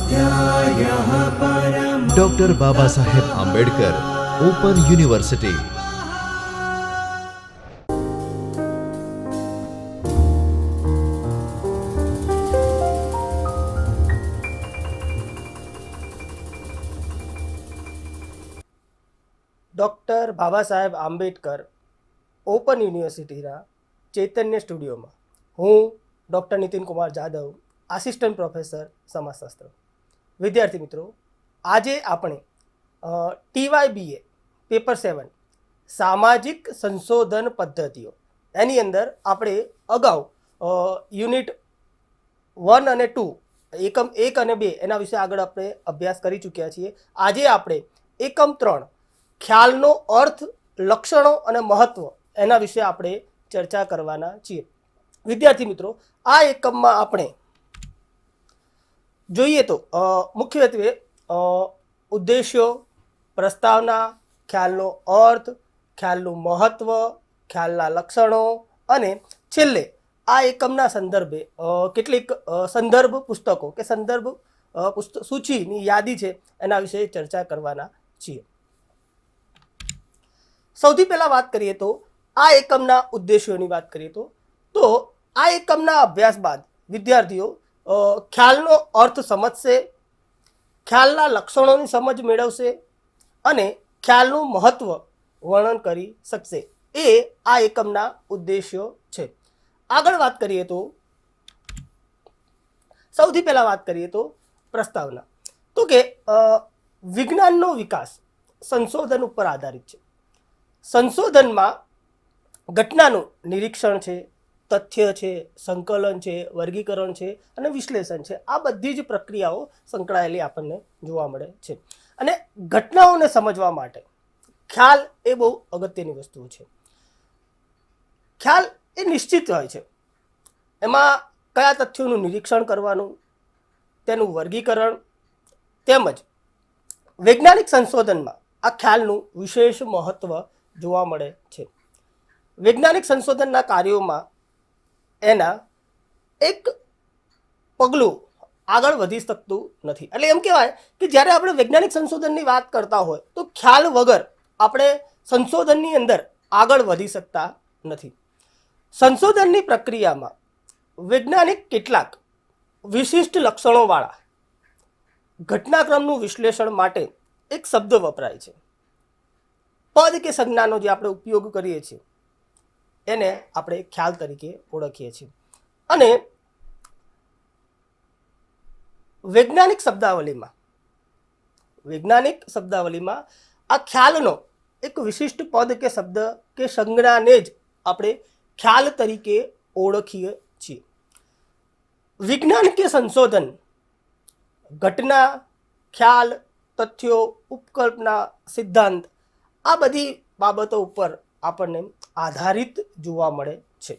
स्वाध्यायः परमः। Doctor Baba Saheb Ambedkar open university. Doctor Baba Saheb Ambedkar open યુનિવર્સિટીના ચૈતન્ય સ્ટુડિયોમાં હું doctor Nitin Kumar Jadav, assistant professor સમાજશાસ્ત્ર. વિદ્યાર્થી મિત્રો, આજે આપણે TYBA પેપર 7 સામાજિક સંશોધન પદ્ધતિઓ એની અંદર આપણે અગાઉ યુનિટ 1 અને 2 એકમ 1 અને 2 એના વિશે આગળ આપણે અભ્યાસ કરી ચૂક્યા છીએ. આજે આપણે એકમ 3 ખ્યાલનો અર્થ, લક્ષણો અને મહત્વ એના વિશે આપણે ચર્ચા કરવાના છીએ. વિદ્યાર્થી મિત્રો, આ એકમમાં આપણે જોઈએ તો મુખ્યત્વે ઉદ્દેશ્યો, પ્રસ્તાવના, ખ્યાલનો અર્થ, ખ્યાલનું મહત્વ, ખ્યાલના લક્ષણો અને છેલ્લે આ એકમના સંદર્ભે કેટલીક સંદર્ભ પુસ્તકો કે સંદર્ભ સૂચિની યાદી છે એના વિશે ચર્ચા કરવાના છીએ. સૌથી પહેલાં વાત કરીએ તો આ એકમના ઉદ્દેશ્યોની વાત કરીએ તો આ એકમના અભ્યાસ બાદ વિદ્યાર્થીઓ ખ્યાલનો અર્થ સમજશે, ખ્યાલના લક્ષણોની સમજ મેળવશે અને ખ્યાલનું મહત્વ વર્ણન કરી શકશે. એ આ એકમના ઉદ્દેશ્યો છે. આગળ વાત કરીએ તો સૌથી પહેલાં વાત કરીએ તો પ્રસ્તાવના. તો કે વિજ્ઞાનનો વિકાસ સંશોધન ઉપર આધારિત છે. સંશોધનમાં ઘટનાનું નિરીક્ષણ છે, તથ્ય છે, સંકલન છે, વર્ગીકરણ છે અને વિશ્લેષણ છે. આ બધી જ પ્રક્રિયાઓ સંકળાયેલી આપણને જોવા મળે છે. અને ઘટનાઓને સમજવા માટે ખ્યાલ એ બહુ અગત્યની વસ્તુ છે. ખ્યાલ એ નિશ્ચિત હોય છે. એમાં કયા તથ્યોનું નિરીક્ષણ કરવાનું, તેનું વર્ગીકરણ તેમજ વૈજ્ઞાનિક સંશોધનમાં આ ખ્યાલનું વિશેષ મહત્ત્વ જોવા મળે છે. વૈજ્ઞાનિક સંશોધનના કાર્યોમાં એના એક પગલું આગળ વધી શકતું નથી. એટલે એમ કહેવાય કે જ્યારે આપણે વૈજ્ઞાનિક સંશોધનની વાત કરતા હોય તો ખ્યાલ વગર આપણે સંશોધનની અંદર આગળ વધી શકતા નથી. સંશોધનની પ્રક્રિયામાં વૈજ્ઞાનિક કેટલાક વિશિષ્ટ લક્ષણોવાળા ઘટનાક્રમનું વિશ્લેષણ માટે એક શબ્દ વપરાય છે. પદ કે સંજ્ઞાનો જે આપણે ઉપયોગ કરીએ છીએ એને આપણે ખ્યાલ તરીકે ઓળખીએ છીએ. અને વૈજ્ઞાનિક શબ્દાવલીમાં આ ખ્યાલનો એક વિશિષ્ટ પદ કે શબ્દ કે સંજ્ઞાને જ આપણે ખ્યાલ તરીકે ઓળખીએ છીએ. વિજ્ઞાન કે સંશોધન ઘટના, ખ્યાલ, તથ્યો, ઉપકલ્પના, સિદ્ધાંત આ બધી બાબતો ઉપર આપણને આધારિત જોવા મળે છે.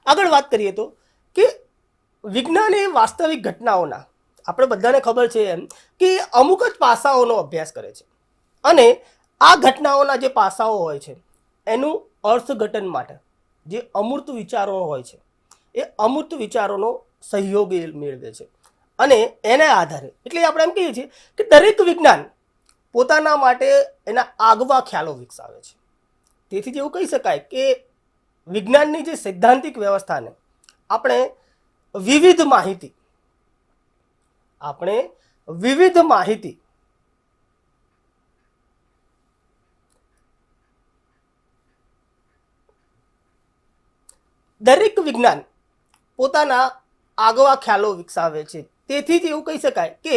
આગળ વાત કરીએ તો કે વિજ્ઞાન એ વાસ્તવિક ઘટનાઓના, આપણે બધાને ખબર છે એમ કે અમુક જ પાસાઓનો અભ્યાસ કરે છે અને આ ઘટનાઓના જે પાસાઓ હોય છે એનું અર્થઘટન માટે જે અમૂર્ત વિચારો હોય છે એ અમૂર્ત વિચારોનો સહયોગ મેળવે છે. અને એના આધારે એટલે આપણે એમ કહીએ છીએ કે દરેક વિજ્ઞાન પોતાના માટે એના આગવા ખ્યાલો વિકસાવે છે. તેથી જ એવું કહી શકાય કે વિજ્ઞાનની જે સૈદ્ધાંતિક વ્યવસ્થાને આપણે વિવિધ માહિતી દરેક વિજ્ઞાન પોતાના આગવા ખ્યાલો વિકસાવે છે. તેથી જ એવું કહી શકાય કે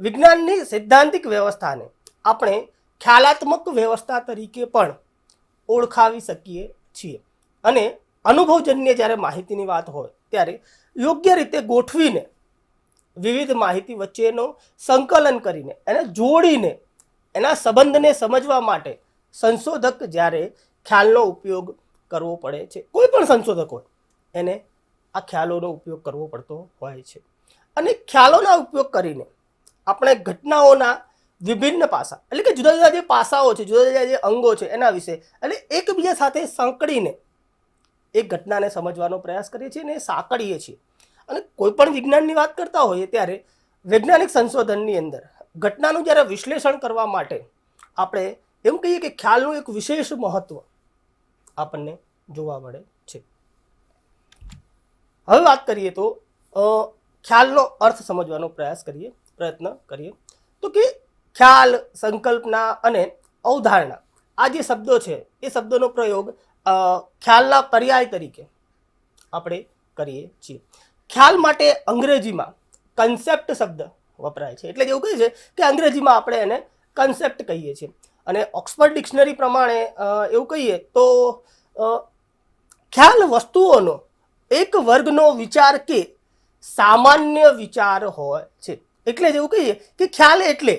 વિજ્ઞાનની સૈદ્ધાંતિક વ્યવસ્થાને આપણે ખ્યાલાત્મક વ્યવસ્થા તરીકે પણ ઓળખાવી શકીએ છીએ. અને અનુભવજન્ય જ્યારે માહિતીની વાત હોય ત્યારે યોગ્ય રીતે ગોઠવીને વિવિધ માહિતી વચ્ચેનો સંકલન કરીને એને જોડીને એના સંબંધને સમજવા માટે સંશોધક જ્યારે ખ્યાલનો ઉપયોગ કરવો પડે છે, કોઈ પણ સંશોધક હોય એને આ ખ્યાલોનો ઉપયોગ કરવો પડતો હોય છે. અને ખ્યાલોના ઉપયોગ કરીને આપણે ઘટનાઓના વિભિન્ન પાસા એટલે કે જુદા જુદા જે પાસાઓ છે, જુદા જુદા જે અંગો છે એના વિશે એટલે એકબીજા સાથે સાંકળીને એક ઘટનાને સમજવાનો પ્રયાસ કરીએ છીએ અને સાંકળીએ છીએ. અને કોઈ પણ વિજ્ઞાનની વાત કરતા હોઈએ ત્યારે વૈજ્ઞાનિક સંશોધનની અંદર ઘટનાનું જ્યારે વિશ્લેષણ કરવા માટે આપણે એમ કહીએ કે ખ્યાલનું એક વિશેષ મહત્વ આપણને જોવા મળે છે. હવે વાત કરીએ તો ખ્યાલનો અર્થ સમજવાનો પ્રયત્ન કરીએ તો કે ખ્યાલ, સંકલ્પના અને અવધારણા આ જે શબ્દો છે એ શબ્દોનો પ્રયોગ ખ્યાલના પર્યાય તરીકે આપણે કરીએ છીએ. ખ્યાલ માટે અંગ્રેજીમાં કન્સેપ્ટ શબ્દ વપરાય છે. એટલે એવું કહે છે કે અંગ્રેજીમાં આપણે એને કન્સેપ્ટ કહીએ છીએ. અને ઓક્સફર્ડ ડિક્શનરી પ્રમાણે એવું કહીએ તો ખ્યાલ વસ્તુઓનો એક વર્ગનો વિચાર કે સામાન્ય વિચાર હોય છે. એટલે જ એવું કહીએ કે ખ્યાલ એટલે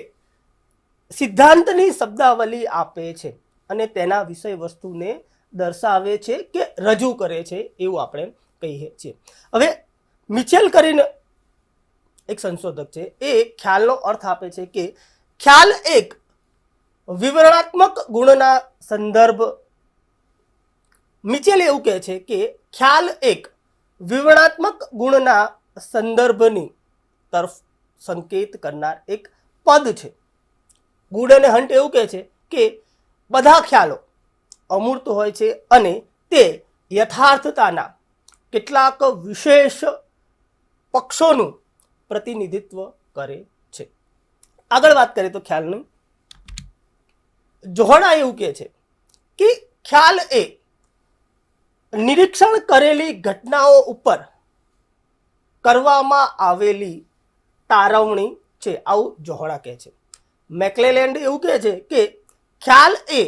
સિદ્ધાંતની શબ્દાવલી આપે છે અને તેના વિષય વસ્તુને દર્શાવે છે કે રજૂ કરે છે એવું આપણે કહીએ છીએ. હવે મિચેલ કરીને એક સંશોધક છે, એ ખ્યાલનો અર્થ આપે છે કે ખ્યાલ એક વિવરણાત્મક ગુણના સંદર્ભ. મિચેલ એવું કહે છે કે ખ્યાલ એક વિવરણાત્મક ગુણના સંદર્ભની તરફ સંકેત કરનાર એક પદ છે. ગુડ અને હન્ટ એવું કહે છે કે બધા ખ્યાલો અમૂર્ત હોય છે અને તે યથાર્થતાના કેટલાક વિશેષ પક્ષોનું પ્રતિનિધિત્વ કરે છે. આગળ વાત કરીએ તો ખ્યાલનું જોહડા એવું કહે છે કે ખ્યાલ એ નિરીક્ષણ કરેલી ઘટનાઓ ઉપર કરવામાં આવેલી તારવણી છે, આવું જોહડા કહે છે. મેકલેલેન્ડ એવું કહે છે કે ખ્યાલ એ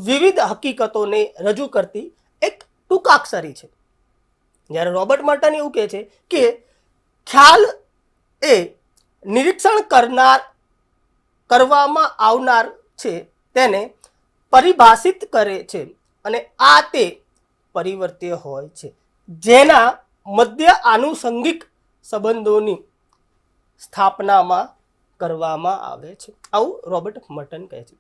વિવિધ હકીકતોને રજૂ કરતી એક ટૂંકાક્ષરી છે. જ્યારે રોબર્ટ મર્ટન એવું કહે છે કે ખ્યાલ એ નિરીક્ષણ કરવામાં આવનાર છે તેને પરિભાષિત કરે છે અને આ તે પરિવર્ત્ય હોય છે જેના મધ્ય આનુષંગિક સંબંધોની સ્થાપનામાં કરવામાં આવે છે, આવું રોબર્ટ મર્ટન કહે છે.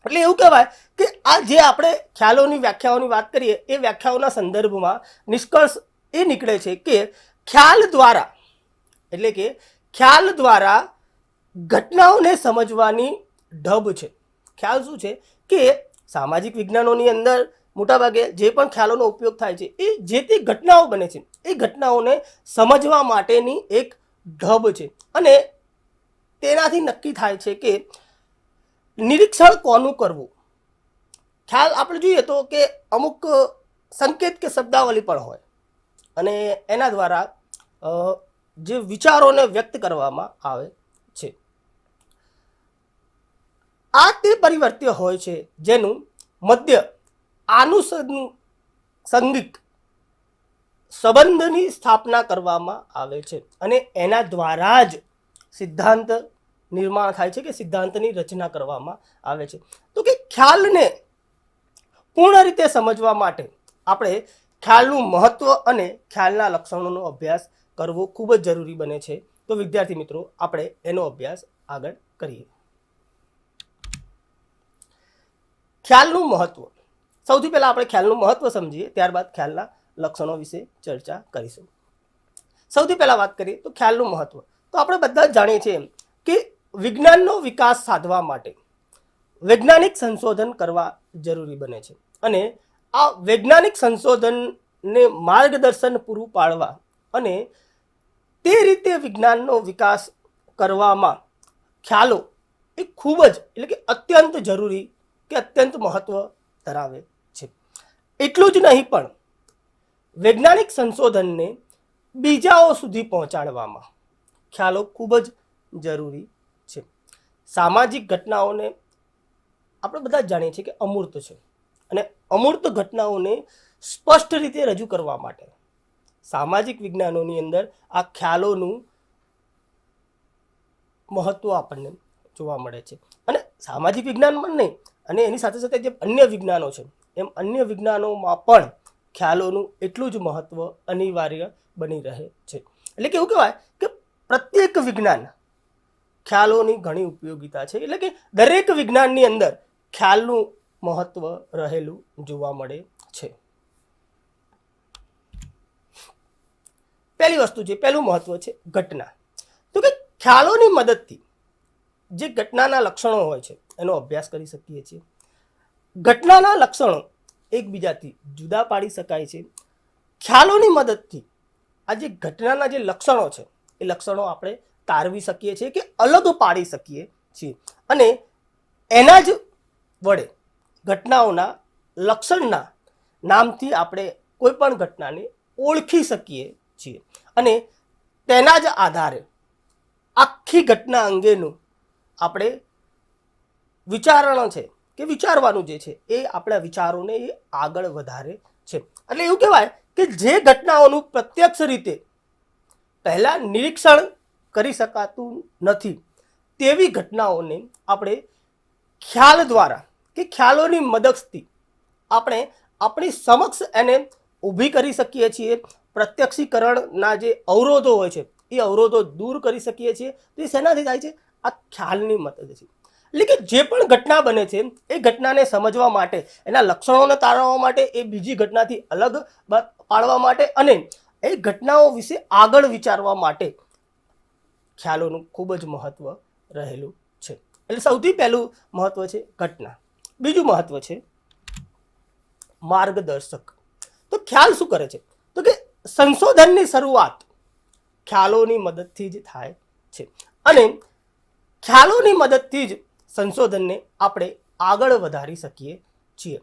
એટલે એવું કહેવાય કે આ જે આપણે ખ્યાલોની વ્યાખ્યાઓની વાત કરીએ એ વ્યાખ્યાઓના સંદર્ભમાં નિષ્કર્ષ એ નીકળે છે કે ખ્યાલ દ્વારા ઘટનાઓને સમજવાની ઢબ છે. ખ્યાલ શું છે કે સામાજિક વિજ્ઞાનોની અંદર મોટાભાગે જે પણ ખ્યાલોનો ઉપયોગ થાય છે એ જે તે ઘટનાઓ બને છે એ ઘટનાઓને સમજવા માટેની એક ઢબ છે અને તેનાથી નક્કી થાય છે કે નિરીક્ષણ કોનું કરવું. ખ્યાલ આપણે જોઈએ તો કે અમુક સંકેત કે શબ્દાવલી પણ હોય અને એના દ્વારા જે વિચારોને વ્યક્ત કરવામાં આવે છે. આ તે પરિવર્ત્ય હોય છે જેનું મધ્ય આનુષંગિક સંબંધની સ્થાપના કરવામાં આવે છે અને એના દ્વારા જ સિદ્ધાંત નિર્માણ થાય છે કે સિદ્ધાંતની રચના કરવામાં આવે છે. તો કે ખ્યાલને પૂર્ણ રીતે સમજવા માટે આપણે ખ્યાલનું મહત્વ અને ખ્યાલના લક્ષણોનો અભ્યાસ કરવો ખૂબ જ જરૂરી બને છે. તો વિદ્યાર્થી મિત્રો આપણે એનો અભ્યાસ આગળ કરીએ. ખ્યાલનું મહત્વ. સૌથી પહેલાં આપણે ખ્યાલનું મહત્વ સમજીએ, ત્યારબાદ ખ્યાલના લક્ષણો વિશે ચર્ચા કરીશું. સૌથી પહેલાં વાત કરીએ તો ખ્યાલનું મહત્વ. તો આપણે બધા જ જાણીએ છીએ કે વિજ્ઞાનનો વિકાસ સાધવા માટે વૈજ્ઞાનિક સંશોધન કરવા જરૂરી બને છે અને આ વૈજ્ઞાનિક સંશોધનને માર્ગદર્શન પૂરું પાડવા અને તે રીતે વિજ્ઞાનનો વિકાસ કરવામાં ખ્યાલો એ ખૂબ જ એટલે કે અત્યંત જરૂરી કે અત્યંત મહત્વ ધરાવે છે. એટલું જ નહીં પણ વૈજ્ઞાનિક સંશોધનને બીજાઓ સુધી પહોંચાડવામાં ખ્યાલો ખૂબ જ જરૂરી છે. સામાજિક ઘટનાઓને આપણે બધા જ જાણીએ છીએ કે અમૂર્ત છે અને અમૂર્ત ઘટનાઓને સ્પષ્ટ રીતે રજૂ કરવા માટે સામાજિક વિજ્ઞાનોની અંદર આ ખ્યાલોનું મહત્વ આપણને જોવા મળે છે. અને સામાજિક વિજ્ઞાનમાં નહીં અને એની સાથે સાથે જે અન્ય વિજ્ઞાનો છે એમ અન્ય વિજ્ઞાનોમાં પણ ખ્યાલોનું એટલું જ મહત્વ અનિવાર્ય બની રહે છે. એટલે કે એવું કહેવાય કે પ્રત્યેક વિજ્ઞાન ખ્યાલોની ઘણી ઉપયોગિતા છે. એટલે કે દરેક વિજ્ઞાનની અંદર ખ્યાલનું મહત્વ રહેલું જોવા મળે છે. પહેલી વસ્તુ છે, પહેલું મહત્વ છે ઘટના. તો કે ખ્યાલોની મદદથી જે ઘટનાના લક્ષણો હોય છે એનો અભ્યાસ કરી શકીએ છીએ. ઘટનાના લક્ષણો એકબીજાથી જુદા પાડી શકાય છે. ખ્યાલોની મદદથી આ જે ઘટનાના જે લક્ષણો છે એ લક્ષણો આપણે તારવી શકીએ છીએ કે અલગ પાડી શકીએ છીએ, અને એના જ વડે ઘટનાઓના લક્ષણના નામથી આપણે કોઈ પણ ઘટનાને ઓળખી શકીએ છીએ, અને તેના જ આધારે આખી ઘટના અંગેનું આપણે વિચારણા છે કે વિચારવાનું જે છે એ આપણા વિચારોને એ આગળ વધારે છે. એટલે એવું કહેવાય કે જે ઘટનાઓનું પ્રત્યક્ષ રીતે પહેલાં નિરીક્ષણ કરી શકાતું નથી તેવી ઘટનાઓને આપણે ખ્યાલ દ્વારા કે ખ્યાલોની મદદથી આપણે આપણી સમક્ષ એને ઊભી કરી શકીએ છીએ. પ્રત્યક્ષીકરણના જે અવરોધો હોય છે એ અવરોધો દૂર કરી શકીએ છીએ. તો એ શેનાથી થાય છે? આ ખ્યાલની મદદથી. એટલે કે જે પણ ઘટના બને છે એ ઘટનાને સમજવા માટે, એના લક્ષણોને તારવવા માટે, એ બીજી ઘટનાથી અલગ પાડવા માટે અને એ ઘટનાઓ વિશે આગળ વિચારવા માટે ખ્યાલોનું ખૂબ જ મહત્વ રહેલું છે. એટલે સૌથી પહેલું મહત્વ છે ઘટના. બીજું મહત્વ છે માર્ગદર્શક. તો ખ્યાલ શું કરે છે? તો કે સંશોધનની શરૂઆત ખ્યાલોની મદદથી જ થાય છે, અને ખ્યાલોની મદદથી જ સંશોધનને આપણે આગળ વધારી શકીએ છીએ.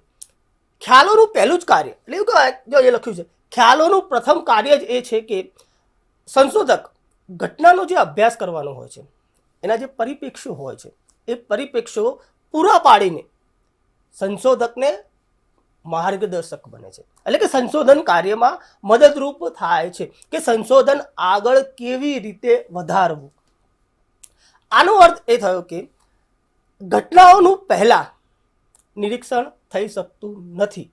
ખ્યાલોનું પહેલું જ કાર્ય, એટલે એવું કહેવાય, જો એ લખ્યું છે, ખ્યાલોનું પ્રથમ કાર્ય જ એ છે કે સંશોધક ઘટનાનો જે અભ્યાસ કરવાનો હોય છે એના જે પરિપ્રેક્ષ્યો હોય છે એ પરિપ્રેક્ષ્યો પૂરા પાડીને સંશોધકને માર્ગદર્શક બને છે. એટલે કે સંશોધન કાર્યમાં મદદરૂપ થાય છે કે સંશોધન આગળ કેવી રીતે વધારવું. આનો અર્થ એ થયો કે ઘટનાઓનું પહેલા નિરીક્ષણ થઈ શકતું નથી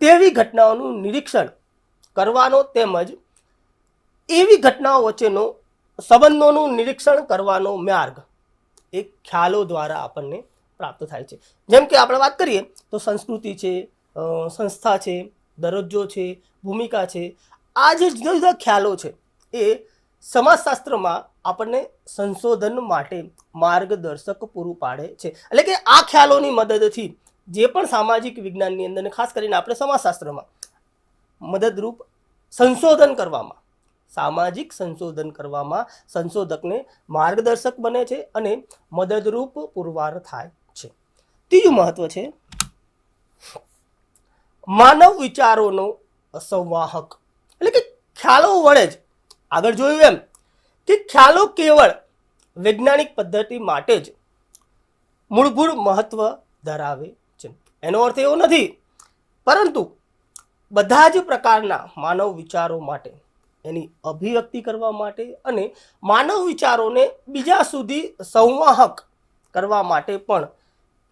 તેવી ઘટનાઓનું નિરીક્ષણ કરવાનો, તેમજ એવી ઘટનાઓ વચ્ચેનો સંબંધોનું નિરીક્ષણ કરવાનો માર્ગ એ ખ્યાલો દ્વારા આપણને પ્રાપ્ત થાય છે. જેમ કે આપણે વાત કરીએ તો સંસ્કૃતિ છે, સંસ્થા છે, દરજ્જો છે, ભૂમિકા છે, આ જે જુદા જુદા ખ્યાલો છે એ સમાજશાસ્ત્રમાં આપણને સંશોધન માટે માર્ગદર્શક પૂરું પાડે છે. એટલે કે આ ખ્યાલોની મદદથી જે પણ સામાજિક વિજ્ઞાનની અંદર, ખાસ કરીને આપણે સમાજશાસ્ત્રમાં મદદરૂપ સંશોધન કરવામાં, સામાજિક સંશોધન કરવામાં સંશોધકને માર્ગદર્શક બને છે અને મદદરૂપ પુરવાર થાય છે. ત્રીજું મહત્વ છે માનવ વિચારોનો સંવાહક. એટલે કે ખ્યાલો વડે જ, આગળ જોયું એમ કે ખ્યાલો કેવળ વૈજ્ઞાનિક પદ્ધતિ માટે જ મૂળભૂત મહત્વ ધરાવે છે. એનો અર્થ એવો નથી, પરંતુ બધા જ પ્રકારના માનવ વિચારો માટે, એની અભિવ્યક્તિ કરવા માટે અને માનવ વિચારોને બીજા સુધી સંવાહક કરવા માટે પણ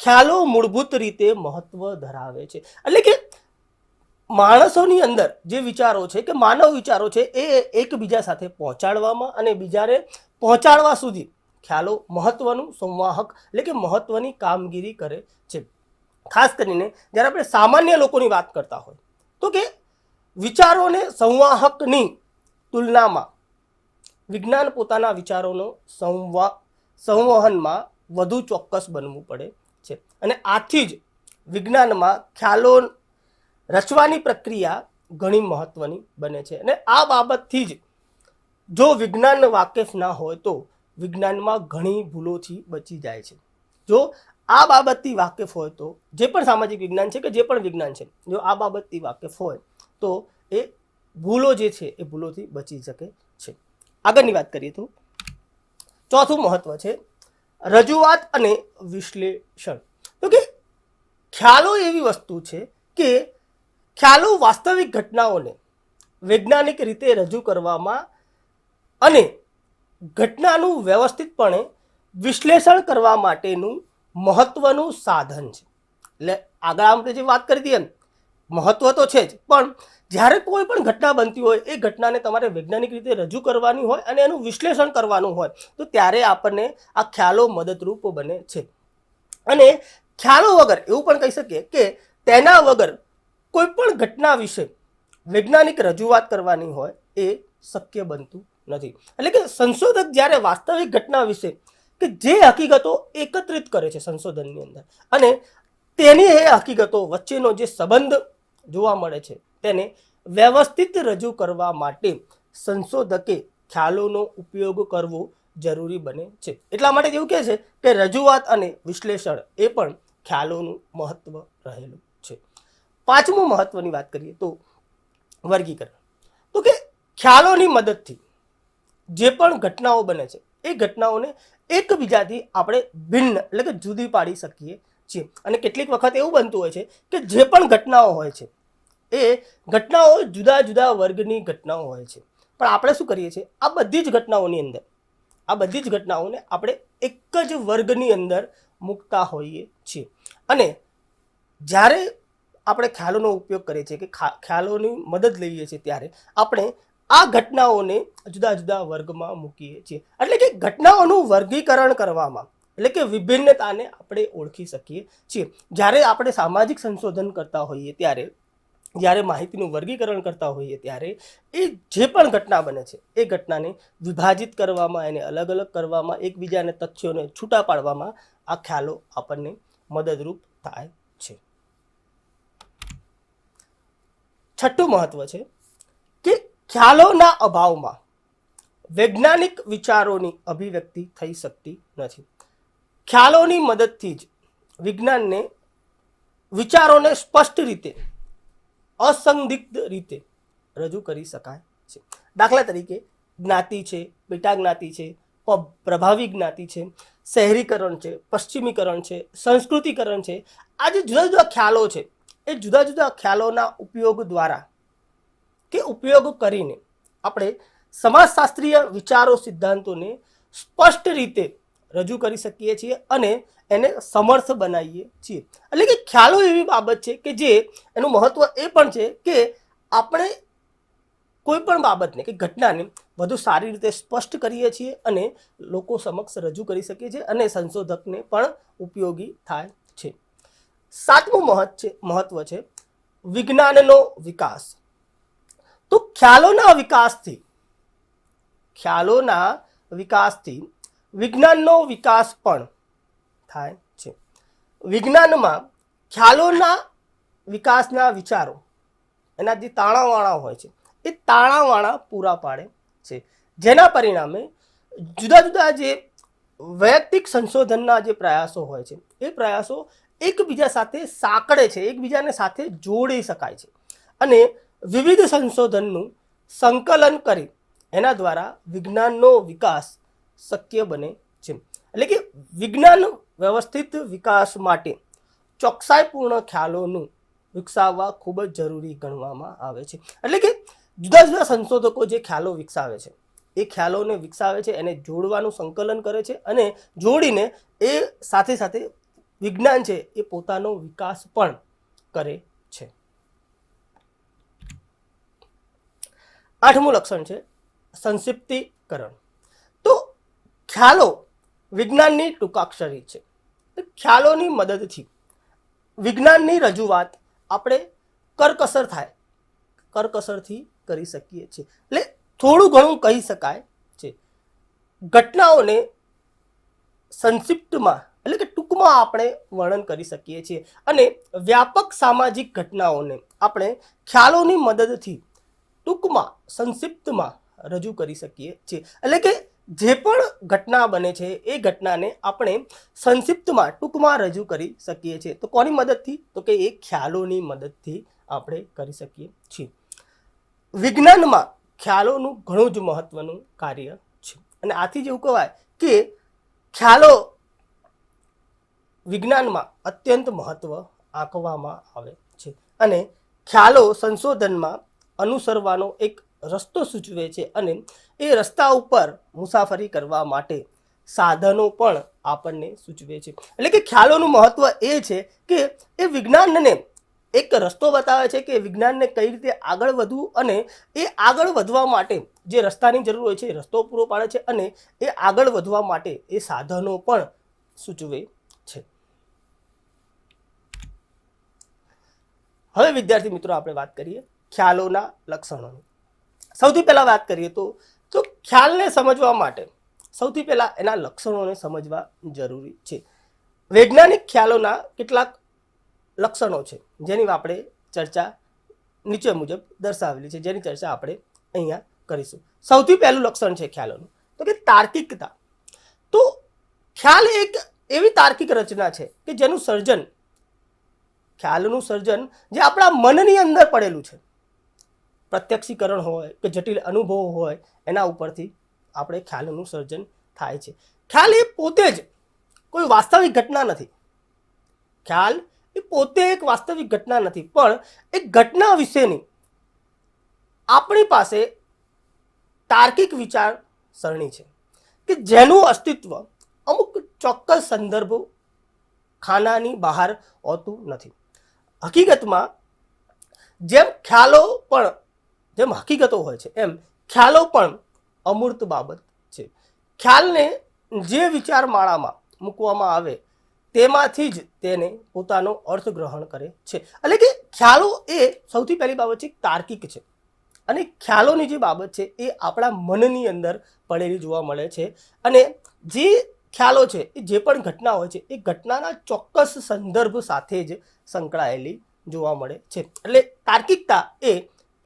ખ્યાલો મૂળભૂત રીતે મહત્વ ધરાવે છે. એટલે કે માણસોની અંદર જે વિચારો છે કે માનવ વિચારો છે એ એકબીજા સાથે પહોંચાડવામાં અને બીજાને પહોંચાડવા સુધી ખ્યાલો મહત્વનું સંવાહક, એટલે કે મહત્વની કામગીરી કરે છે. ખાસ કરીને જ્યારે આપણે સામાન્ય લોકોની વાત કરતા હોય તો કે વિચારોને સંવાહકની તુલનામાં વિજ્ઞાન પોતાના વિચારોનો સંવહનમાં વધુ ચોક્કસ બનવું પડે છે, અને આથી જ વિજ્ઞાનમાં ખ્યાલો રચવાની પ્રક્રિયા ઘણી મહત્વની બને છે. અને આ બાબતથી જ જો વિજ્ઞાન વાકેફ ના હોય તો વિજ્ઞાનમાં ઘણી ભૂલોથી બચી જાય છે. જો આ બાબતથી વાકેફ હોય તો જે પણ સામાજિક વિજ્ઞાન છે કે જે પણ વિજ્ઞાન છે, જો આ બાબતથી વાકેફ હોય તો એ ભૂલો જે છે એ ભૂલોથી બચી શકે છે. આગળની વાત કરીએ તો ચોથું મહત્વ છે રજૂઆત અને વિશ્લેષણ. તો કે ખ્યાલો એવી વસ્તુ છે કે ખ્યાલો વાસ્તવિક ઘટનાઓને વૈજ્ઞાનિક રીતે રજૂ કરવામાં અને ઘટનાનું વ્યવસ્થિતપણે વિશ્લેષણ કરવા માટેનું મહત્વનું સાધન છે. એટલે આગળ આપણે જે વાત કરી હતી એમ મહત્વ તો છે જ, પણ જ્યારે કોઈ પણ ઘટના બનતી હોય એ ઘટનાને તમારે વૈજ્ઞાનિક રીતે રજૂ કરવાની હોય અને એનું વિશ્લેષણ કરવાનું હોય તો ત્યારે આપણને આ ખ્યાલો મદદરૂપ બને છે. અને ખ્યાલો વગર એવું પણ કહી શકીએ કે તેના વગર કોઈ પણ ઘટના વિશે વૈજ્ઞાનિક રજૂઆત કરવાની હોય એ શક્ય બનતું નથી. એટલે કે સંશોધક જ્યારે વાસ્તવિક ઘટના વિશે કે જે હકીકતો એકત્રિત કરે છે સંશોધનની અંદર અને તેની એ હકીકતો વચ્ચેનો જે સંબંધ જોવા મળે છે તેને વ્યવસ્થિત રજૂ કરવા માટે સંશોધકે ખ્યાલોનો ઉપયોગ કરવો જરૂરી બને છે. એટલા માટે એવું કહે છે કે રજૂઆત અને વિશ્લેષણ એ પણ ખ્યાલોનું મહત્વ રહેલું છે. પાંચમું મહત્વની વાત કરીએ તો વર્ગીકરણ. તો કે ખ્યાલોની મદદથી જે પણ ઘટનાઓ બને છે એ ઘટનાઓને એકબીજાથી આપણે ભિન્ન એટલે કે જુદી પાડી શકીએ છીએ. અને કેટલીક વખત એવું બનતું હોય છે કે જે પણ ઘટનાઓ હોય છે એ ઘટનાઓ જુદા જુદા વર્ગની ઘટનાઓ હોય છે, પણ આપણે શું કરીએ છીએ આ બધી જ ઘટનાઓને આપણે એક જ વર્ગની અંદર મૂકતા હોઈએ છીએ. અને જ્યારે આપણે ખ્યાલોનો ઉપયોગ કરીએ છીએ કે ખ્યાલોની મદદ લઈએ છીએ ત્યારે આપણે આ ઘટનાઓને જુદા જુદા વર્ગમાં મૂકીએ છીએ. એટલે કે ઘટનાઓનું વર્ગીકરણ કરવામાં એટલે કે વિભિન્નતાને આપણે ઓળખી શકીએ છીએ. જ્યારે આપણે સામાજિક સંશોધન કરતા હોઈએ ત્યારે, જ્યારે માહિતીનું વર્ગીકરણ કરતા હોઈએ ત્યારે એ જે પણ ઘટના બને છે એ ઘટનાને વિભાજિત કરવામાં, એને અલગ અલગ કરવામાં, એકબીજાને તથ્યોને છૂટા પાડવામાં આ ખ્યાલો આપણને મદદરૂપ થાય છે. છઠ્ઠું મહત્વ છે કે ખ્યાલોના અભાવમાં વૈજ્ઞાનિક વિચારોની અભિવ્યક્તિ થઈ શકતી નથી. ખ્યાલોની મદદથી જ વિજ્ઞાનને વિચારોને સ્પષ્ટ રીતે, અસંદિગ્ધ રીતે રજૂ કરી શકાય છે. દાખલા તરીકે જ્ઞાતિ છે, પેટા જ્ઞાતિ છે, પ્રભાવી જ્ઞાતિ છે, શહેરીકરણ છે, પશ્ચિમીકરણ છે, સંસ્કૃતિકરણ છે. આ જે જુદા જુદા ખ્યાલો છે એ જુદા જુદા ખ્યાલોના ઉપયોગ દ્વારા કે ઉપયોગ કરીને આપણે સમાજશાસ્ત્રીય વિચારો, સિદ્ધાંતોને સ્પષ્ટ રીતે રજૂ કરી શકીએ છીએ અને એને સમર્થ બનાવીએ છીએ. એટલે કે ખ્યાલો એવી બાબત છે કે જે એનું મહત્વ એ પણ છે કે આપણે કોઈ પણ બાબતને કે ઘટનાને વધુ સારી રીતે સ્પષ્ટ કરીએ છીએ અને લોકો સમક્ષ રજૂ કરી શકીએ છીએ અને સંશોધકને પણ ઉપયોગી થાય છે. સાતમું મહત્વ છે વિજ્ઞાનનો વિકાસ. તો ખ્યાલોના વિકાસથી વિજ્ઞાનનો વિકાસ પણ થાય છે. વિજ્ઞાનમાં ખ્યાલોના વિકાસના વિચારો, એના જે તાણાવાણા હોય છે એ તાણાવાણા પૂરા પાડે છે, જેના પરિણામે જુદા જુદા જે વૈયક્તિક સંશોધનના જે પ્રયાસો હોય છે એ પ્રયાસો એકબીજા સાથે સાંકળે છે, એકબીજાને સાથે જોડી શકાય છે અને વિવિધ સંશોધનનું સંકલન કરી એના દ્વારા વિજ્ઞાનનો વિકાસ શક્ય બને છે. એટલે કે વિજ્ઞાન વ્યવસ્થિત વિકાસ માટે ચોકસાઈપૂર્ણ ખ્યાલોનું વિકસાવવા ખૂબ જ જરૂરી ગણવામાં આવે છે. એટલે કે જુદા જુદા સંશોધકો જે ખ્યાલો વિકસાવે છે એ ખ્યાલોને વિકસાવે છે, એને જોડવાનું સંકલન કરે છે અને જોડીને એ સાથે સાથે વિજ્ઞાન છે એ પોતાનો વિકાસ પણ કરે છે. આઠમું લક્ષણ છે સંક્ષિપ્તીકરણ. તો ખ્યાલો વિજ્ઞાનની ટૂંકાક્ષરી છે. ખ્યાલોની મદદથી વિજ્ઞાનની રજૂઆત આપણે કરકસરથી કરી શકીએ છીએ. એટલે થોડું ઘણું કહી શકાય છે. ઘટનાઓને સંક્ષિપ્તમાં એટલે કે ટૂંકમાં આપણે વર્ણન કરી શકીએ છીએ અને વ્યાપક સામાજિક ઘટનાઓને આપણે ખ્યાલોની મદદથી ટૂંકમાં, સંક્ષિપ્તમાં રજૂ કરી શકીએ છીએ. એટલે કે જે પણ ઘટના બને છે એ ઘટનાને આપણે સંક્ષિપ્તમાં, ટૂંકમાં રજૂ કરી શકીએ છીએ. તો કોની મદદથી? તો કે એ ખ્યાલોની મદદથી આપણે કરી શકીએ છીએ. વિજ્ઞાનમાં ખ્યાલોનું ઘણું જ મહત્વનું કાર્ય છે અને આથી જ એવું કહેવાય કે ખ્યાલો વિજ્ઞાનમાં અત્યંત મહત્વ આંકવામાં આવે છે અને ખ્યાલો સંશોધનમાં અનુસરવાનો એક રસ્તો સૂચવે છે અને એ રસ્તા ઉપર મુસાફરી કરવા માટે સાધનો પણ આપણને સૂચવે છે. એટલે કે ખ્યાલોનું મહત્વ એ છે કે એ વિજ્ઞાનને એક રસ્તો બતાવે છે કે વિજ્ઞાનને કઈ રીતે આગળ વધવું અને એ આગળ વધવા માટે જે રસ્તાની જરૂર હોય છે એ રસ્તો પૂરો પાડે છે અને એ આગળ વધવા માટે એ સાધનો પણ સૂચવે છે. હવે વિદ્યાર્થી મિત્રો આપણે વાત કરીએ ખ્યાલોના લક્ષણોની. સૌથી પહેલા વાત કરીએ તો તો ખ્યાલને સમજવા માટે સૌથી પહેલાં એના લક્ષણોને સમજવા જરૂરી છે. વૈજ્ઞાનિક ખ્યાલોના કેટલાક લક્ષણો છે જેની આપણે ચર્ચા નીચે મુજબ દર્શાવેલી છે, જેની ચર્ચા આપણે અહીંયા કરીશું. સૌથી પહેલું લક્ષણ છે ખ્યાલોનું તો કે તાર્કિકતા. તો ખ્યાલ એક એવી તાર્કિક રચના છે કે જેનું સર્જન, ખ્યાલનું સર્જન જે આપણા મનની અંદર પડેલું છે, પ્રત્યક્ષીકરણ હોય કે જટિલ અનુભવો હોય એના ઉપરથી આપણે ખ્યાલનું સર્જન થાય છે. ખ્યાલ એ પોતે જ કોઈ વાસ્તવિક ઘટના નથી. ખ્યાલ એ પોતે એક વાસ્તવિક ઘટના નથી, પણ એક ઘટના વિશેની આપણી પાસે તાર્કિક વિચારસરણી છે કે જેનું અસ્તિત્વ અમુક ચોક્કસ સંદર્ભો ખાનાની બહાર હોતું નથી. હકીકતમાં જેમ હકીકતો હોય છે એમ ખ્યાલો પણ અમૂર્ત બાબત છે. ખ્યાલને જે વિચારમાળામાં મૂકવામાં આવે તેમાંથી જ તેને પોતાનો અર્થ ગ્રહણ કરે છે. એટલે કે ખ્યાલો એ સૌથી પહેલી બાબત છે તાર્કિક છે, અને ખ્યાલોની જે બાબત છે એ આપણા મનની અંદર પડેલી જોવા મળે છે. અને જે ખ્યાલો છે એ જે પણ ઘટના હોય છે એ ઘટનાના ચોક્કસ સંદર્ભ સાથે જ સંકળાયેલી જોવા મળે છે. એટલે તાર્કિકતા એ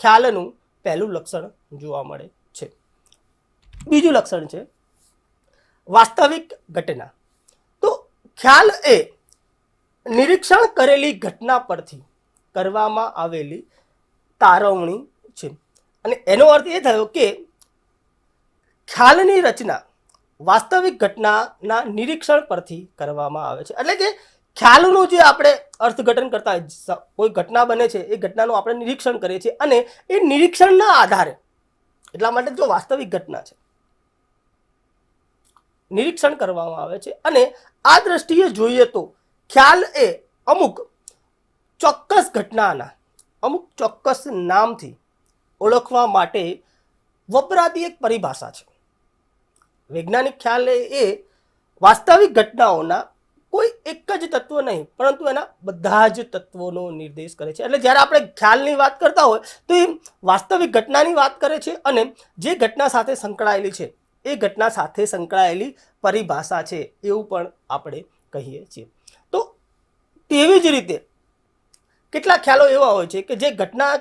ખ્યાલનું પહેલું લક્ષણ જોવા મળે છે. બીજું લક્ષણ છે વાસ્તવિક ઘટના. તો ખ્યાલ એ નિરીક્ષણ કરેલી ઘટના પરથી કરવામાં આવેલી તારવણી છે. અને એનો અર્થ એ થયો કે ખ્યાલની રચના વાસ્તવિક ઘટનાના નિરીક્ષણ પરથી કરવામાં આવે છે. એટલે કે ખ્યાલનું જે આપણે અર્થઘટન કરતા હોય, કોઈ ઘટના બને છે એ ઘટનાનું આપણે નિરીક્ષણ કરીએ છીએ, અને એ નિરીક્ષણના આધારે, એટલા માટે જો વાસ્તવિક ઘટના છે, નિરીક્ષણ કરવામાં આવે છે. અને આ દ્રષ્ટિએ જોઈએ તો ખ્યાલ એ અમુક ચોક્કસ ઘટનાના અમુક ચોક્કસ નામથી ઓળખવા માટે વપરાતી એક પરિભાષા છે. વૈજ્ઞાનિક ખ્યાલ એ વાસ્તવિક ઘટનાઓના કોઈ એક જ તત્વ નહીં, પરંતુ એના બધા જ તત્વોનો નિર્દેશ કરે છે. એટલે જ્યારે આપણે ખ્યાલની વાત કરતા હોય તો એ વાસ્તવિક ઘટનાની વાત કરે છે, અને જે ઘટના સાથે સંકળાયેલી છે એ ઘટના સાથે સંકળાયેલી પરિભાષા છે એવું પણ આપણે કહીએ છીએ. તો તેવી જ રીતે કેટલાક ખ્યાલો એવા હોય છે કે જે ઘટના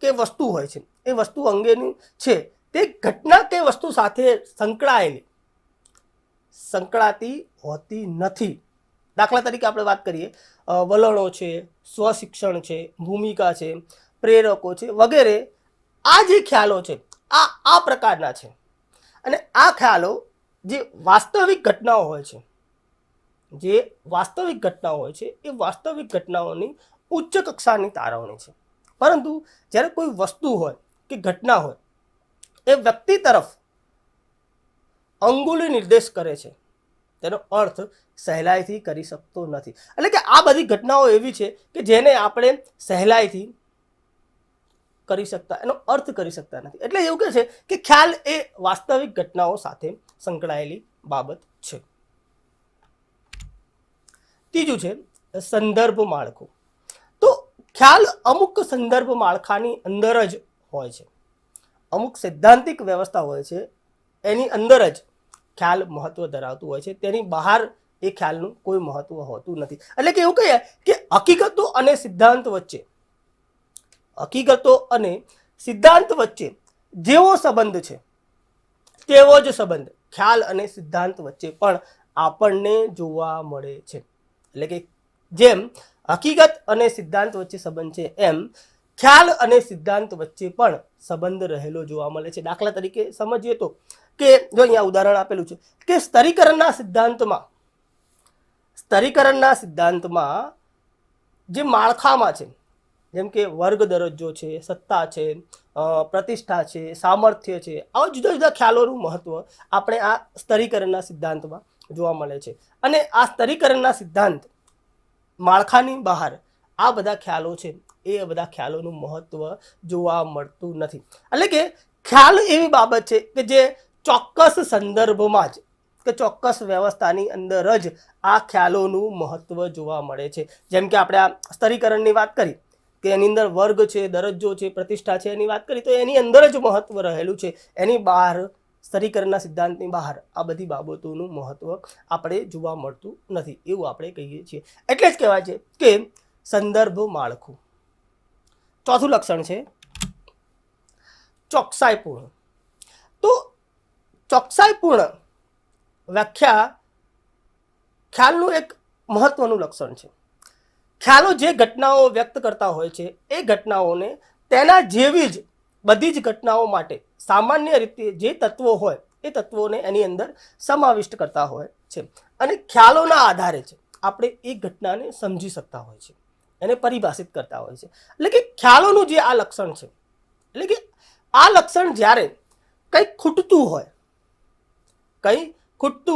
કે વસ્તુ હોય છે એ વસ્તુ અંગેની છે, તે ઘટના કે વસ્તુ સાથે સંકળાતી હોતી નથી. દાખલા તરીકે આપણે વાત કરીએ વલણો છે, સ્વશિક્ષણ છે, ભૂમિકા છે, પ્રેરકો છે વગેરે. આ જે ખ્યાલો છે આ પ્રકારના છે. અને આ ખ્યાલો જે વાસ્તવિક ઘટનાઓ હોય છે, એ વાસ્તવિક ઘટનાઓની ઉચ્ચ કક્ષાની તારવણી છે. પરંતુ જ્યારે કોઈ વસ્તુ હોય કે ઘટના હોય એ વ્યક્તિ તરફ અંગુલી નિર્દેશ કરે છે, તેનો અર્થ સહેલાઈથી કરી શકતો નથી. એટલે કે આ બધી ઘટનાઓ એવી છે કે જેને આપણે સહેલાઈથી એનો અર્થ કરી શકતા નથી. એટલે એવું કહે છે કે ખ્યાલ એ વાસ્તવિક ઘટનાઓ સાથે સંકળાયેલી બાબત છે. ત્રીજું છે સંદર્ભ માળખું. તો ખ્યાલ અમુક સંદર્ભ માળખાની અંદર જ હોય છે. અમુક સૈદ્ધાંતિક વ્યવસ્થા હોય છે એની અંદર જ ખ્યાલ મહત્વ ધરાવતું હોય છે, તેની બહાર એ ખ્યાલનું કોઈ મહત્વ હોતું નથી. એટલે કે એવું કહીએ કે હકીકતો અને સિદ્ધાંત વચ્ચે જેવો સંબંધ છે તેવો જ સંબંધ ખ્યાલ અને સિદ્ધાંત વચ્ચે પણ આપણને જોવા મળે છે. એટલે કે જેમ હકીકત અને સિદ્ધાંત વચ્ચે સંબંધ છે એમ ખ્યાલ અને સિદ્ધાંત વચ્ચે પણ સંબંધ રહેલો જોવા મળે છે. દાખલા તરીકે સમજીએ તો કે જો અહીંયા ઉદાહરણ આપેલું છે કે સ્તરીકરણના સિદ્ધાંતમાં જે માળખામાં છે, જેમ કે વર્ગ દરજ્જો છે, સત્તા છે, પ્રતિષ્ઠા છે, સામર્થ્ય છે, આવા જુદા જુદા ખ્યાલોનું મહત્વ આપણે આ સ્તરીકરણના સિદ્ધાંતમાં જોવા મળે છે. અને આ સ્તરીકરણના સિદ્ધાંત માળખાની બહાર આ બધા ખ્યાલો છે એ બધા ખ્યાલોનું મહત્વ જોવા મળતું નથી. એટલે કે ખ્યાલ એવી બાબત છે કે જે ચોક્કસ સંદર્ભમાં જ કે ચોક્કસ વ્યવસ્થાની અંદર જ આ ખ્યાલોનું મહત્વ જોવા મળે છે. જેમ કે આપણે આ સ્તરીકરણની વાત કરી કે એની અંદર વર્ગ છે, દરજ્જો છે, પ્રતિષ્ઠા છે, એની વાત કરી તો એની અંદર જ મહત્વ રહેલું છે. એની બહાર સ્થિરીકરણના સિદ્ધાંતની બહાર આ બધી બાબતોનું મહત્વ આપણે જોવા મળતું નથી, એવું આપણે કહીએ છીએ. એટલે જ કહેવાય છે કે સંદર્ભ માળખું. ચોથું લક્ષણ છે ચોકસાઈપૂર્ણ. તો ચોકસાઈપૂર્ણ વ્યાખ્યા ખ્યાલનું એક મહત્વનું લક્ષણ છે. ખ્યાલો જે ઘટનાઓ વ્યક્ત કરતા હોય છે એ ઘટનાઓને તેના જેવી જ બધી જ ઘટનાઓ માટે સામાન્ય રીતે જે તત્વો હોય એ તત્વોને એની અંદર સમાવિષ્ટ કરતા હોય છે. અને ખ્યાલોના આધારે જ આપણે એ ઘટનાને સમજી શકતા હોય છે, એને પરિભાષિત કરતા હોય છે. એટલે કે ખ્યાલોનું જે આ લક્ષણ છે, એટલે કે આ લક્ષણ જ્યારે કંઈક ખૂટતું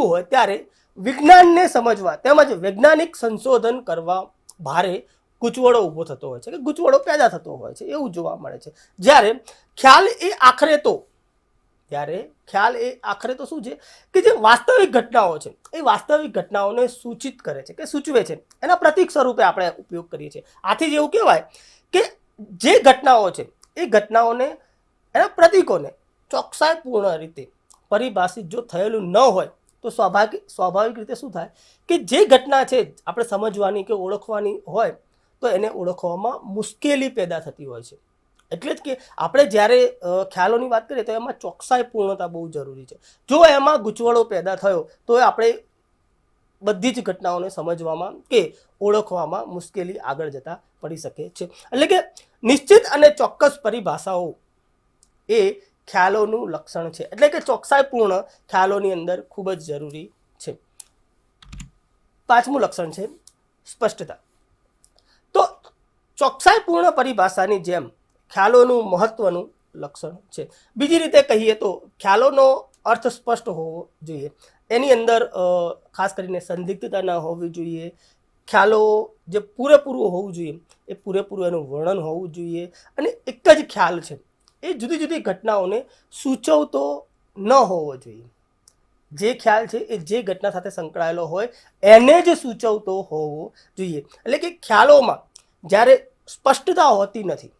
હોય ત્યારે વિજ્ઞાનને સમજવા તેમજ વૈજ્ઞાનિક સંશોધન કરવા ભારે ગૂંચવડો ઊભો થતો હોય છે, કે ગૂંચવડો પેદા થતો હોય છે, એવું જોવા મળે છે. જ્યારે ખ્યાલ એ આખરે તો શું છે કે જે વાસ્તવિક ઘટનાઓ છે એ વાસ્તવિક ઘટનાઓને સૂચિત કરે છે, કે સૂચવે છે, એના પ્રતીક સ્વરૂપે આપણે ઉપયોગ કરીએ છીએ. આથી જ એવું કહેવાય કે જે ઘટનાઓ છે એ ઘટનાઓને એના પ્રતીકોને ચોકસાઈપૂર્ણ રીતે પરિભાષિત જો થયેલું ન હોય તો સ્વાભાવિક રીતે શું થાય કે જે ઘટના છે આપણે સમજવાની કે ઓળખવાની હોય તો એને ઓળખવામાં મુશ્કેલી પેદા થતી હોય છે. એટલે જ કે આપણે જ્યારે ખ્યાલોની વાત કરીએ તો એમાં ચોકસાઈપૂર્ણતા બહુ જરૂરી છે. જો એમાં ગૂંચવડો પેદા થયો તો આપણે બધી જ ઘટનાઓને સમજવામાં કે ઓળખવામાં મુશ્કેલી આગળ જતા પડી શકે છે. એટલે કે નિશ્ચિત અને ચોક્કસ પરિભાષાઓ એ ખ્યાલોનું લક્ષણ છે. એટલે કે ચોકસાઈપૂર્ણ ખ્યાલોની અંદર ખૂબ જ જરૂરી છે. પાંચમું લક્ષણ છે સ્પષ્ટતા. તો ચોકસાઈપૂર્ણ પરિભાષાની જેમ ખ્યાલોનું મહત્વનું લક્ષણ છે. બીજી રીતે કહીએ તો ખ્યાલોનો અર્થ સ્પષ્ટ હોવો જોઈએ. એની અંદર ખાસ કરીને સંદિગ્ધતા ન હોવી જોઈએ. ખ્યાલો જે પૂરેપૂરું હોવું જોઈએ એ પૂરેપૂરું એનું વર્ણન હોવું જોઈએ. અને એક જ ખ્યાલ છે એ જુદી જુદી ઘટનાઓને સૂચવતો ન હોવો જોઈએ. જે ખ્યાલ છે એ જે ઘટના સાથે સંકળાયેલો હોય એને જ સૂચવતો હોવો જોઈએ. એટલે કે ખ્યાલોમાં જ્યારે સ્પષ્ટતા હોતી નથી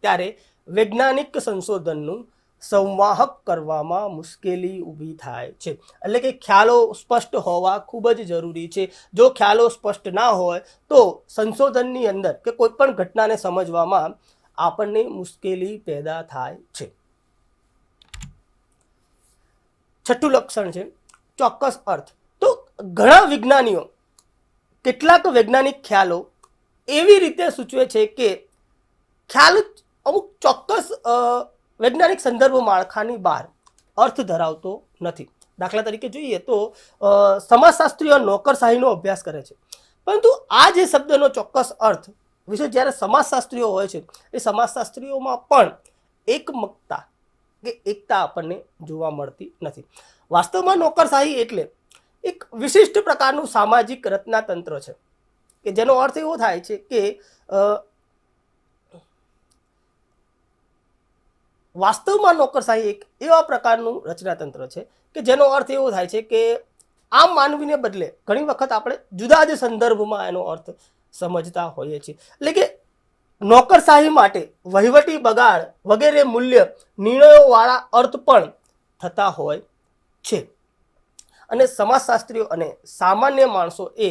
ત્યારે વૈજ્ઞાનિક સંશોધનનું સંવાહક કરવામાં મુશ્કેલી ઊભી થાય છે. એટલે કે ખ્યાલો સ્પષ્ટ હોવા ખૂબ જ જરૂરી છે. જો ખ્યાલો સ્પષ્ટ ના હોય તો સંશોધનની અંદર કે કોઈ પણ ઘટનાને સમજવામાં આપણને મુશ્કેલી પેદા થાય છે. છઠ્ઠું લક્ષણ છે ચોક્કસ અર્થ. તો ઘણા વિજ્ઞાનીઓ કેટલાક વૈજ્ઞાનિક ખ્યાલો એવી રીતે સૂચવે છે કે ખ્યાલ અમુક ચોક્કસ વૈજ્ઞાનિક સંદર્ભ માળખાની બહાર અર્થ ધરાવતો નથી. દાખલા તરીકે જોઈએ તો સમાજશાસ્ત્રીઓ નોકરશાહીનો અભ્યાસ કરે છે, પરંતુ આ જે શબ્દનો ચોક્કસ અર્થ વિશે જ્યારે સમાજશાસ્ત્રીઓ હોય છે એ સમાજશાસ્ત્રીઓમાં પણ એકમકતા કે એકતા આપણને જોવા મળતી નથી. વાસ્તવમાં નોકરશાહી એટલે એક વિશિષ્ટ પ્રકારનું સામાજિક રચનાતંત્ર છે કે જેનો અર્થ એવો થાય છે કે વાસ્તવમાં નોકરશાહી એક એવા પ્રકારનું રચનાતંત્ર છે કે જેનો અર્થ એવો થાય છે કે આમ માનવીને બદલે ઘણી વખત આપણે જુદા જ સંદર્ભમાં એનો અર્થ સમજતા હોઈએ છીએ. એટલે કે નોકરશાહી માટે વહીવટી બગાડ વગેરે મૂલ્ય નિર્ણયોવાળા અર્થ પણ થતા હોય છે. અને સમાજશાસ્ત્રીઓ અને સામાન્ય માણસો એ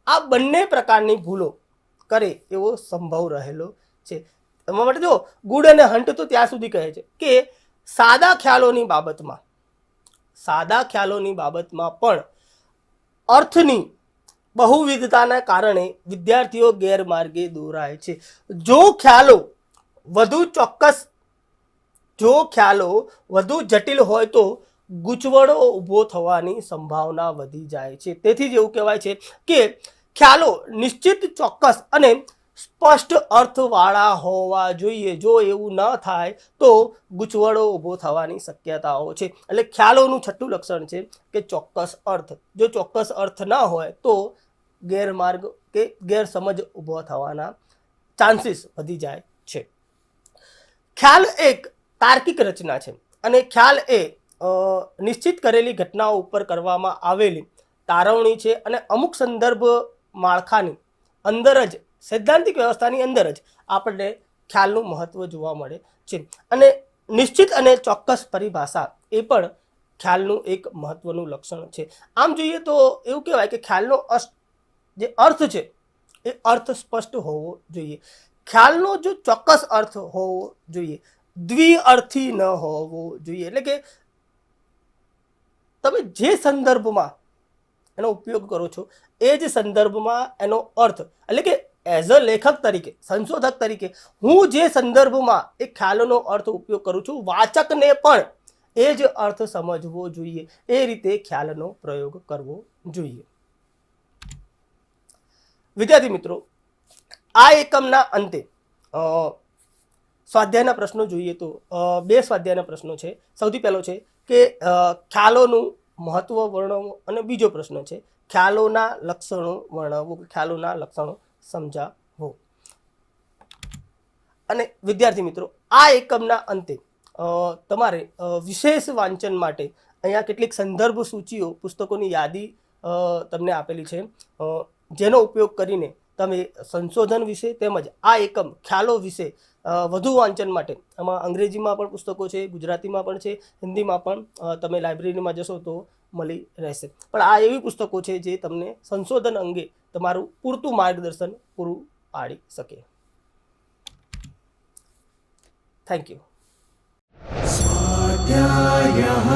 આ બંને પ્રકારની ભૂલો કરે એવો સંભવ રહેલો છે. એમાં માટે જો ગુડ અને હન્ટ તો ત્યાં સુધી કહે છે કે સાદા ખ્યાલોની બાબતમાં પણ અર્થની બહુવિધતાના કારણે વિદ્યાર્થીઓ ગેરમાર્ગે દોરાય છે. જો ખ્યાલો વધુ જટિલ હોય તો ગૂંચવણો ઊભો થવાની સંભાવના વધી જાય છે. તેથી જ એવું કહેવાય છે કે ખ્યાલો નિશ્ચિત, ચોક્કસ અને સ્પષ્ટ અર્થવાળા હોવા જોઈએ. જો એવું ન થાય તો ગૂંચવણો ઊભો થવાની શક્યતાઓ છે. એટલે ખ્યાલોનું છઠ્ઠું લક્ષણ છે કે ચોક્કસ અર્થ. જો ચોક્કસ અર્થ ના હોય તો ગેરમાર્ગ કે ગેરસમજ ઊભો થવાના ચાન્સીસ વધી જાય છે. ખ્યાલ એક તાર્કિક રચના છે અને ખ્યાલ એ નિશ્ચિત કરેલી ઘટનાઓ ઉપર કરવામાં આવેલી તારવણી છે અને અમુક સંદર્ભ માળખાની અંદર જ સૈદ્ધાંતિક વ્યવસ્થાની અંદર જ આપણને ખ્યાલનું મહત્વ જોવા મળે છે. અને નિશ્ચિત અને ચોક્કસ પરિભાષા એ પણ ખ્યાલનું એક મહત્વનું લક્ષણ છે. આમ જોઈએ તો એવું કહેવાય કે ખ્યાલનો જે અર્થ છે એ અર્થ સ્પષ્ટ હોવો જોઈએ. ખ્યાલનો જો ચોક્કસ અર્થ હોવો જોઈએ, દ્વિઅર્થી ન હોવો જોઈએ. એટલે કે તમે જે સંદર્ભમાં એનો ઉપયોગ કરો છો એ જ સંદર્ભમાં એનો અર્થ, એટલે કે એઝ અ લેખક તરીકે, સંશોધક તરીકે હું જે સંદર્ભમાં એ ખ્યાલોનો અર્થ ઉપયોગ કરું છું, વાચકને પણ એ જ અર્થ સમજવો જોઈએ. એ રીતે ખ્યાલનો પ્રયોગ કરવો જોઈએ. વિદ્યાર્થી મિત્રો, આ એકમના અંતે સ્વાધ્યાયના પ્રશ્નો જોઈએ તો 2 સ્વાધ્યાયના પ્રશ્નો છે. સૌથી પહેલો છે કે ખ્યાલોનું મહત્વ વર્ણવો, અને બીજો પ્રશ્ન છે ખ્યાલોના લક્ષણો વર્ણવો, ખ્યાલોના લક્ષણો સમજાવો. અને વિદ્યાર્થી મિત્રો, આ એકમના અંતે તમારે વિશેષ વાંચન માટે અહીંયા કેટલીક સંદર્ભ સૂચિઓ, પુસ્તકોની યાદી તમને આપેલી છે, જેનો ઉપયોગ કરીને તમે સંશોધન વિશે તેમજ આ એકમ ખ્યાલો વિશે વધુ વાંચન માટે, આમાં અંગ્રેજીમાં પણ પુસ્તકો છે, ગુજરાતીમાં પણ છે, હિન્દીમાં પણ તમે લાઇબ્રેરીમાં જશો તો મળી રહેશે. પણ આ એવી પુસ્તકો છે જે તમને સંશોધન અંગે તમારું પૂરતું માર્ગદર્શન પૂરું પાડી શકે. Thank you. स्वाध्यायः